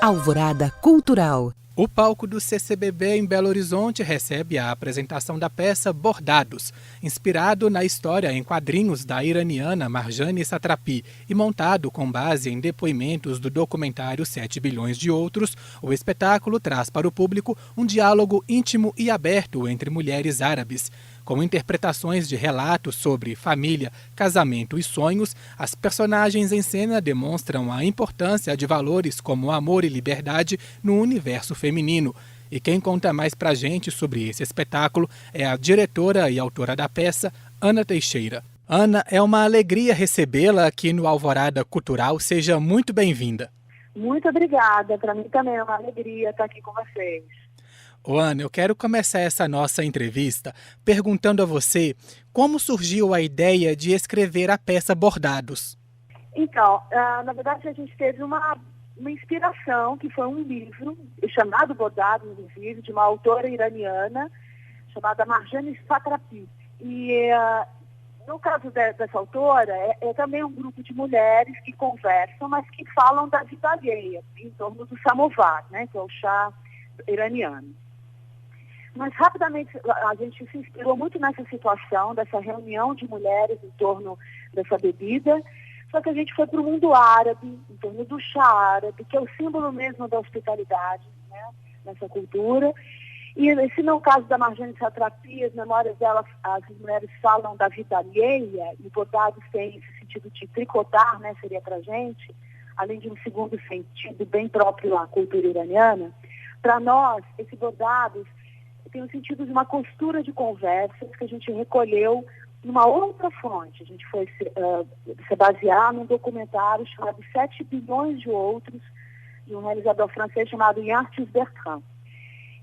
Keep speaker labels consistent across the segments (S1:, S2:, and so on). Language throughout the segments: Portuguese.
S1: Alvorada Cultural.
S2: O palco do CCBB em Belo Horizonte recebe a apresentação da peça Bordados, inspirado na história em quadrinhos da iraniana Marjane Satrapi e montado com base em depoimentos do documentário 7 bilhões de outros. O espetáculo traz para o público um diálogo íntimo e aberto entre mulheres árabes. Com interpretações de relatos sobre família, casamento e sonhos, as personagens em cena demonstram a importância de valores como amor e liberdade no universo feminino. E quem conta mais pra gente sobre esse espetáculo é a diretora e autora da peça, Ana Teixeira. Ana, é uma alegria recebê-la aqui no Alvorada Cultural. Seja muito bem-vinda.
S3: Muito obrigada. Para mim também é uma alegria estar aqui com vocês.
S2: Ana, eu quero começar essa nossa entrevista perguntando a você como surgiu a ideia de escrever a peça Bordados.
S3: Então, na verdade a gente teve uma inspiração, que foi um livro chamado Bordados, inclusive, de uma autora iraniana chamada Marjane Satrapi. E no caso dessa autora, é também um grupo de mulheres que conversam, mas que falam da vida alheia, em torno do samovar, né, que é o chá iraniano. Mas rapidamente a gente se inspirou muito nessa situação, dessa reunião de mulheres em torno dessa bebida, só que a gente foi para o mundo árabe, em torno do chá árabe, que é o símbolo mesmo da hospitalidade, né, nessa cultura. E esse não é o caso da Marjane Satrapi, as memórias dela, as mulheres falam da vida alheia, e Bordados tem esse sentido de tricotar, né, seria para a gente, além de um segundo sentido bem próprio à cultura iraniana. Para nós, esse Bordados tem o sentido de uma costura de conversas que a gente recolheu numa outra fonte. A gente foi se basear num documentário chamado 7 bilhões de outros, de um realizador francês chamado Arthur Bertrand.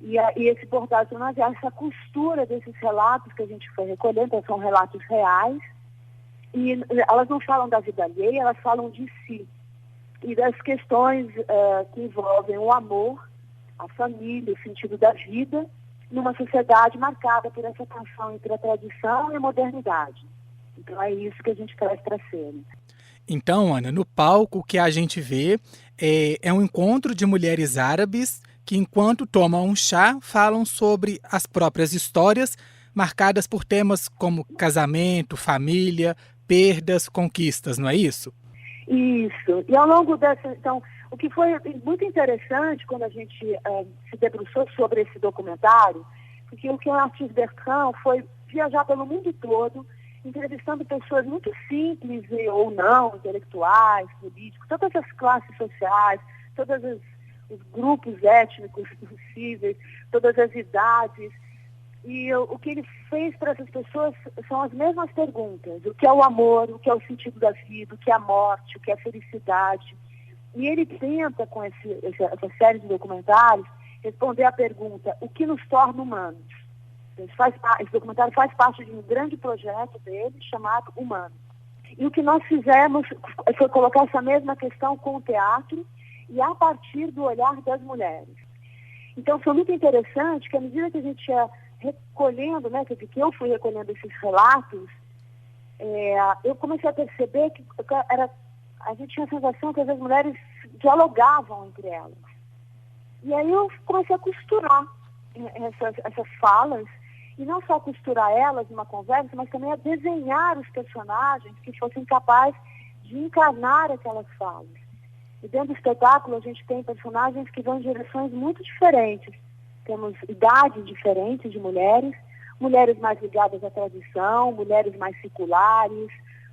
S3: E esse Bordados é essa costura desses relatos que a gente foi recolhendo, então são relatos reais, e elas não falam da vida alheia, elas falam de si, e das questões que envolvem o amor, a família, o sentido da vida, numa sociedade marcada por essa tensão entre a tradição e a modernidade. Então é isso que a gente traz para a cena.
S2: Então, Ana, no palco o que a gente vê é um encontro de mulheres árabes que, enquanto tomam um chá, falam sobre as próprias histórias, marcadas por temas como casamento, família, perdas, conquistas, não é isso?
S3: Isso. E ao longo dessa... Então, o que foi muito interessante quando a gente se debruçou sobre esse documentário, porque o que o Arthur Bertrand foi viajar pelo mundo todo, entrevistando pessoas muito simples ou não, intelectuais, políticos, todas as classes sociais, todos os grupos étnicos possíveis, todas as idades. E o que ele fez para essas pessoas são as mesmas perguntas. O que é o amor, o que é o sentido da vida, o que é a morte, o que é a felicidade. E ele tenta, com essa série de documentários, responder à pergunta: o que nos torna humanos? Esse documentário faz parte de um grande projeto dele chamado Humano. E o que nós fizemos foi colocar essa mesma questão com o teatro e a partir do olhar das mulheres. Então foi muito interessante que, à medida que a gente ia recolhendo, né, que eu fui recolhendo esses relatos, eu comecei a perceber que a gente tinha a sensação que as mulheres dialogavam entre elas. E aí eu comecei a costurar essas falas, e não só costurar elas numa conversa, mas também a desenhar os personagens que fossem capazes de encarnar aquelas falas. E dentro do espetáculo a gente tem personagens que vão em direções muito diferentes. Temos idades diferentes de mulheres mais ligadas à tradição, mulheres mais seculares,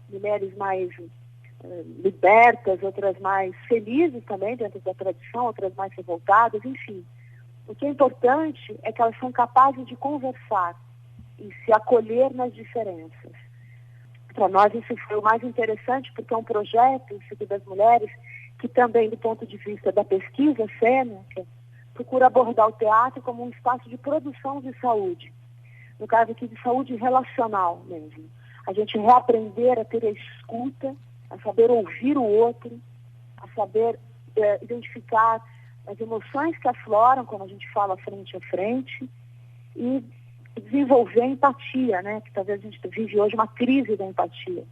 S3: mulheres mais libertas, outras mais felizes também dentro da tradição, outras mais revoltadas, enfim. O que é importante é que elas são capazes de conversar e se acolher nas diferenças. Para nós isso foi o mais interessante, porque é um projeto, isso aqui das mulheres, que também do ponto de vista da pesquisa cênica, procura abordar o teatro como um espaço de produção de saúde. No caso aqui de saúde relacional mesmo. A gente reaprender a ter a escuta, a saber ouvir o outro, a saber identificar as emoções que afloram, como a gente fala frente a frente, e desenvolver a empatia, né? Que talvez a gente vive hoje uma crise da empatia.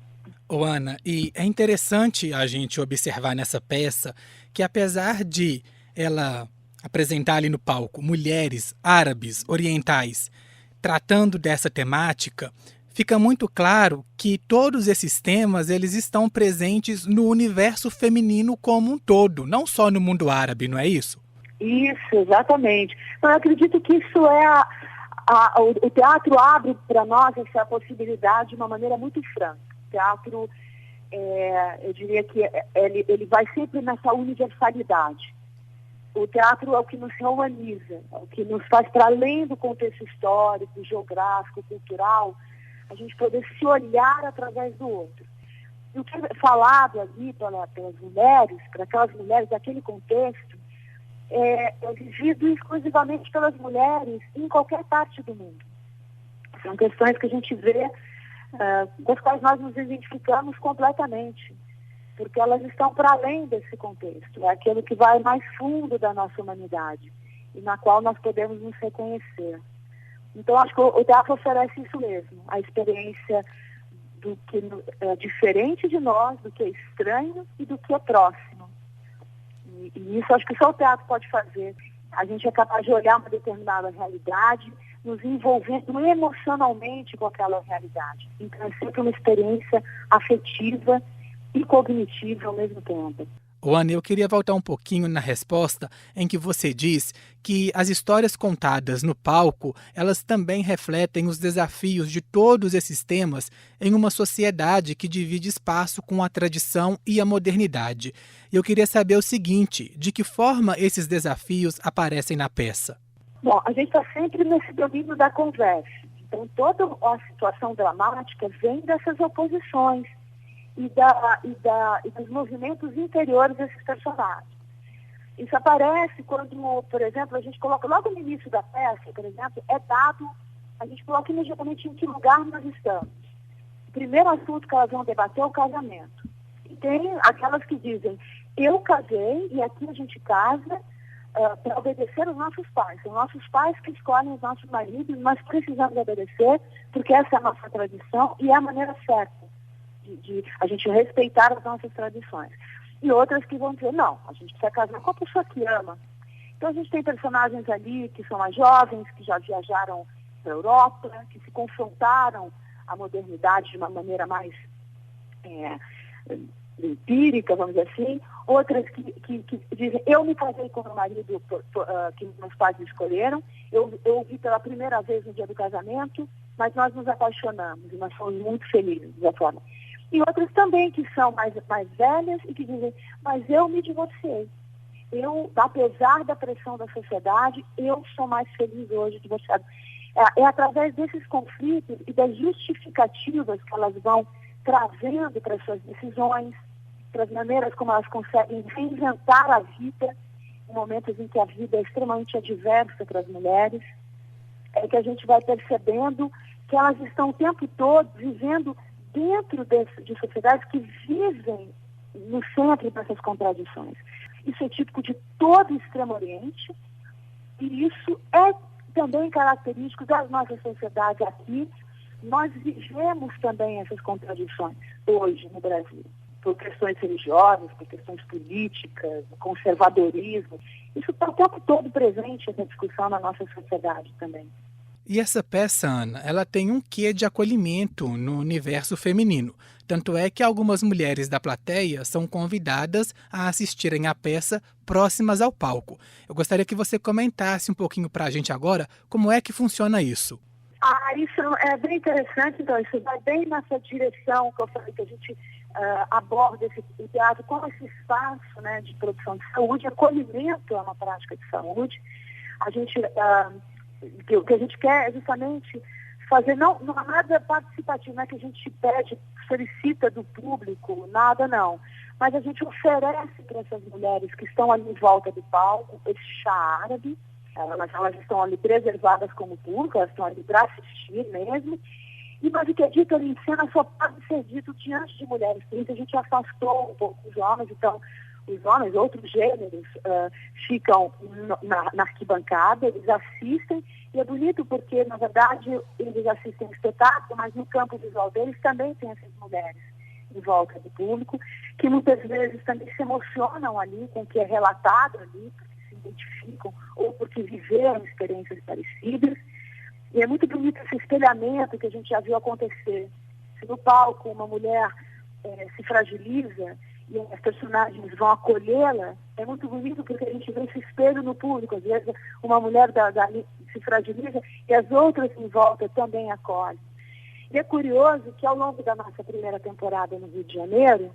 S2: Ana, e é interessante a gente observar nessa peça que, apesar de ela apresentar ali no palco mulheres árabes, orientais, tratando dessa temática, fica muito claro que todos esses temas eles estão presentes no universo feminino como um todo, não só no mundo árabe, não é isso?
S3: Isso, exatamente. Eu acredito que isso é o teatro abre para nós essa possibilidade de uma maneira muito franca. O teatro, eu diria que ele vai sempre nessa universalidade. O teatro é o que nos humaniza, é o que nos faz, para além do contexto histórico, geográfico, cultural, a gente poder se olhar através do outro. E o que é falado ali pelas mulheres, para aquelas mulheres daquele contexto, é vivido exclusivamente pelas mulheres em qualquer parte do mundo. São questões que a gente vê, com as quais nós nos identificamos completamente, porque elas estão para além desse contexto, é aquilo que vai mais fundo da nossa humanidade e na qual nós podemos nos reconhecer. Então, acho que o teatro oferece isso mesmo, a experiência do que é diferente de nós, do que é estranho e do que é próximo. E isso acho que só o teatro pode fazer. A gente é capaz de olhar uma determinada realidade, nos envolvendo emocionalmente com aquela realidade. Então, é sempre uma experiência afetiva e cognitiva ao mesmo tempo.
S2: Ana, eu queria voltar um pouquinho na resposta em que você diz que as histórias contadas no palco, elas também refletem os desafios de todos esses temas em uma sociedade que divide espaço com a tradição e a modernidade. Eu queria saber o seguinte, de que forma esses desafios aparecem na peça?
S3: Bom, a gente está sempre nesse domínio da conversa. Então, toda a situação dramática vem dessas oposições e dos movimentos interiores desses personagens. Isso aparece quando, por exemplo, a gente coloca logo no início da peça, por exemplo, a gente coloca imediatamente em que lugar nós estamos. O primeiro assunto que elas vão debater é o casamento. E tem aquelas que dizem, eu casei e aqui a gente casa para obedecer aos nossos pais. São nossos pais que escolhem os nossos maridos, nós precisamos obedecer porque essa é a nossa tradição e é a maneira certa de a gente respeitar as nossas tradições. E outras que vão dizer, não, a gente precisa casar com a pessoa que ama. Então a gente tem personagens ali que são mais jovens, que já viajaram para a Europa, que se confrontaram à modernidade de uma maneira mais empírica, vamos dizer assim. Outras que dizem, eu me casei com o meu marido que meus pais me escolheram, eu vi pela primeira vez no dia do casamento, mas nós nos apaixonamos e nós fomos muito felizes dessa forma. E outras também que são mais velhas e que dizem, mas eu me divorciei. Eu, apesar da pressão da sociedade, eu sou mais feliz hoje divorciada. É através desses conflitos e das justificativas que elas vão trazendo para as suas decisões, para as maneiras como elas conseguem reinventar a vida em momentos em que a vida é extremamente adversa para as mulheres, é que a gente vai percebendo que elas estão o tempo todo vivendo dentro de sociedades que vivem no centro dessas contradições. Isso é típico de todo o Extremo Oriente e isso é também característico das nossas sociedades aqui. Nós vivemos também essas contradições hoje no Brasil, por questões religiosas, por questões políticas, conservadorismo. Isso está o tempo todo presente, essa discussão na nossa sociedade também.
S2: E essa peça, Ana, ela tem um quê de acolhimento no universo feminino. Tanto é que algumas mulheres da plateia são convidadas a assistirem à peça próximas ao palco. Eu gostaria que você comentasse um pouquinho para a gente agora como é que funciona isso.
S3: Isso é bem interessante, então, isso vai bem nessa direção que eu falei, que a gente aborda o teatro como esse espaço, né, de produção de saúde, acolhimento é uma prática de saúde. A gente... o que a gente quer é justamente fazer, não é nada participativo, não é que a gente pede, solicita do público, nada não. Mas a gente oferece para essas mulheres que estão ali em volta do palco, esse chá árabe, elas estão ali preservadas como público, elas estão ali para assistir mesmo, mas o que é dito ali em cena só pode ser dito diante de mulheres, por isso a gente afastou um pouco os homens, então os homens, outros gêneros, ficam na arquibancada, eles assistem, e é bonito porque, na verdade, eles assistem o espetáculo, mas no campo visual deles também tem essas mulheres em volta do público, que muitas vezes também se emocionam ali com o que é relatado ali, porque se identificam ou porque viveram experiências parecidas. E é muito bonito esse espelhamento que a gente já viu acontecer. Se no palco uma mulher se fragiliza e as personagens vão acolhê-la, é muito bonito porque a gente vê esse espelho no público. Às vezes uma mulher se fragiliza e as outras em volta também acolhem. E é curioso que ao longo da nossa primeira temporada no Rio de Janeiro,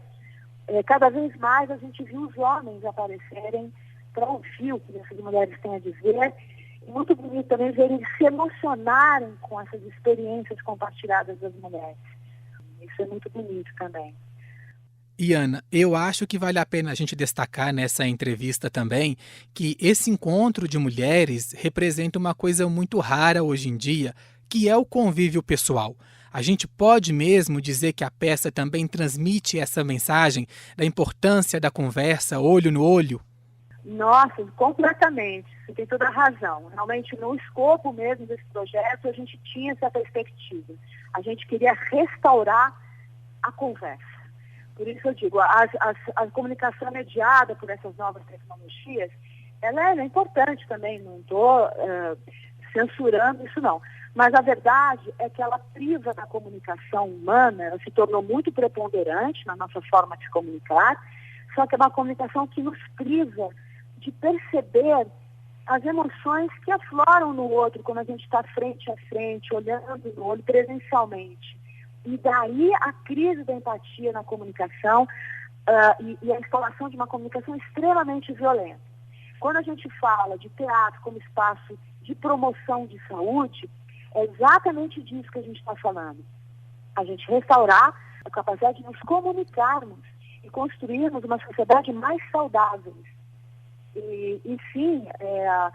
S3: cada vez mais a gente viu os homens aparecerem para ouvir o que essas mulheres têm a dizer. E muito bonito também ver eles se emocionarem com essas experiências compartilhadas das mulheres. Isso é muito bonito também.
S2: E Ana, eu acho que vale a pena a gente destacar nessa entrevista também que esse encontro de mulheres representa uma coisa muito rara hoje em dia, que é o convívio pessoal. A gente pode mesmo dizer que a peça também transmite essa mensagem da importância da conversa olho no olho?
S3: Nossa, completamente. Você tem toda a razão. Realmente, no escopo mesmo desse projeto, a gente tinha essa perspectiva. A gente queria restaurar a conversa. Por isso eu digo, a comunicação mediada por essas novas tecnologias, ela é importante também, não estou censurando isso não. Mas a verdade é que ela priva da comunicação humana, ela se tornou muito preponderante na nossa forma de se comunicar, só que é uma comunicação que nos priva de perceber as emoções que afloram no outro quando a gente está frente a frente, olhando no olho presencialmente. E daí a crise da empatia na comunicação e a instalação de uma comunicação extremamente violenta. Quando a gente fala de teatro como espaço de promoção de saúde, é exatamente disso que a gente está falando. A gente restaurar a capacidade de nos comunicarmos e construirmos uma sociedade mais saudável. E, enfim, é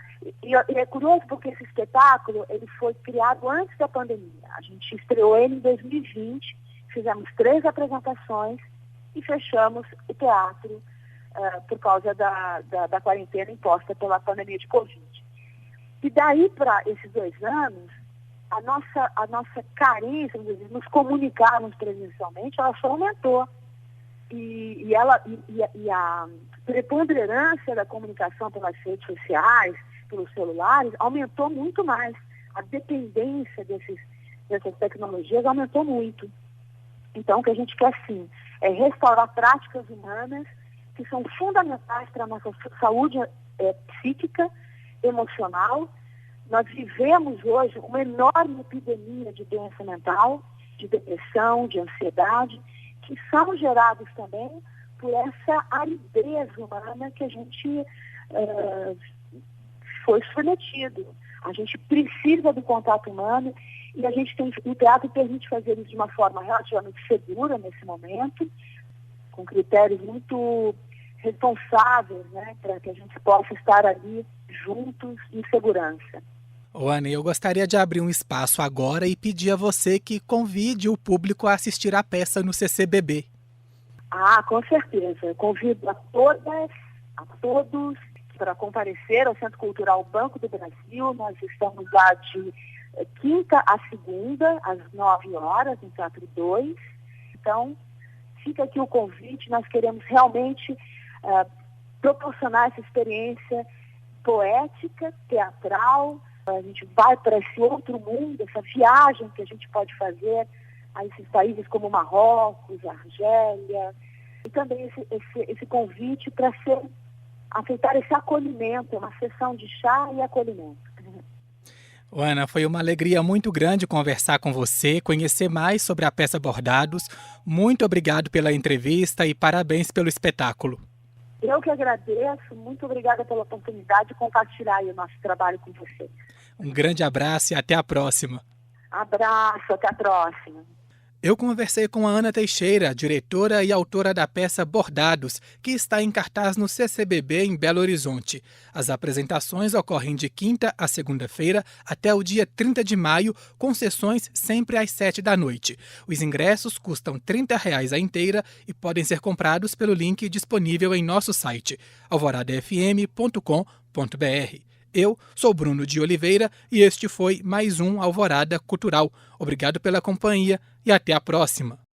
S3: curioso porque esse espetáculo ele foi criado antes da pandemia. A gente estreou ele em 2020, fizemos 3 apresentações e fechamos o teatro por causa da quarentena imposta pela pandemia de Covid. E daí para esses 2 anos, a nossa carência, vamos dizer, nos comunicarmos presencialmente, ela só aumentou. E a preponderância da comunicação pelas redes sociais, pelos celulares, aumentou muito mais. A dependência dessas tecnologias aumentou muito. Então, o que a gente quer, sim, é restaurar práticas humanas que são fundamentais para a nossa saúde psíquica, emocional. Nós vivemos hoje uma enorme epidemia de doença mental, de depressão, de ansiedade, que são gerados também por essa aridez humana que a gente foi submetido. A gente precisa do contato humano e o teatro permite fazer isso de uma forma relativamente segura nesse momento, com critérios muito responsáveis, né, para que a gente possa estar ali juntos em segurança.
S2: Ana, eu gostaria de abrir um espaço agora e pedir a você que convide o público a assistir a peça no CCBB.
S3: Com certeza. Eu convido a todas, a todos para comparecer ao Centro Cultural Banco do Brasil. Nós estamos lá de quinta a segunda, às 9 horas, no Teatro 2. Então, fica aqui o convite. Nós queremos realmente proporcionar essa experiência poética, teatral. A gente vai para esse outro mundo, essa viagem que a gente pode fazer a esses países como Marrocos, Argélia, e também esse convite para aceitar esse acolhimento, uma sessão de chá e acolhimento.
S2: Ana, foi uma alegria muito grande conversar com você, conhecer mais sobre a peça Bordados. Muito obrigado pela entrevista e parabéns pelo espetáculo.
S3: Eu que agradeço, muito obrigada pela oportunidade de compartilhar o nosso trabalho com vocês.
S2: Um grande abraço e até a próxima.
S3: Abraço, até a próxima.
S2: Eu conversei com a Ana Teixeira, diretora e autora da peça Bordados, que está em cartaz no CCBB em Belo Horizonte. As apresentações ocorrem de quinta a segunda-feira até o dia 30 de maio, com sessões sempre às 7 da noite. Os ingressos custam R$ 30 a inteira e podem ser comprados pelo link disponível em nosso site, alvoradafm.com.br. Eu sou Bruno de Oliveira e este foi mais um Alvorada Cultural. Obrigado pela companhia e até a próxima.